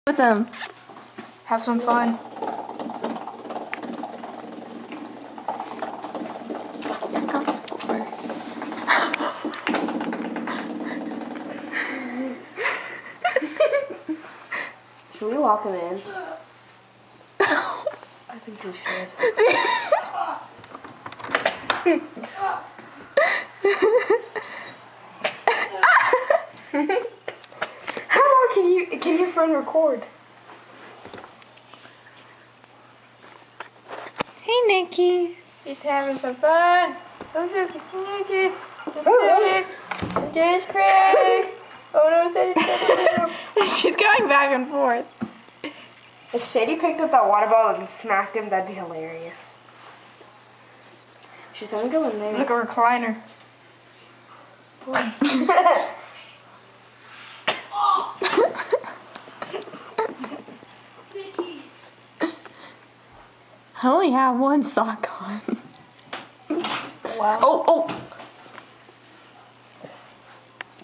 with them. Have some fun. Should we lock him in? I think we should. How long can your friend record? Hey, Nikki. He's having some fun. Nikki. There's Craig. Oh no, Sadie's She's going back and forth. If Sadie picked up that water bottle and smacked him, that'd be hilarious. She's gonna go in there. Look, a recliner. I only have one sock on. Wow. Oh.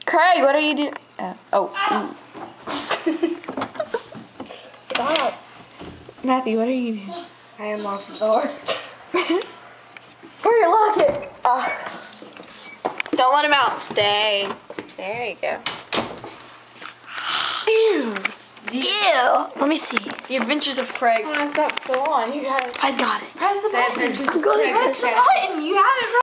Craig, what are you doing? Stop. Matthew, what are you doing? I unlocked the door. Hurry, lock it. Don't let him out. Stay. There you go. Ew. Ew. Let me see. The Adventures of Craig. Stop so on. You got it. I got it. Press the button. Adventures of Craig. Press the button. You have it.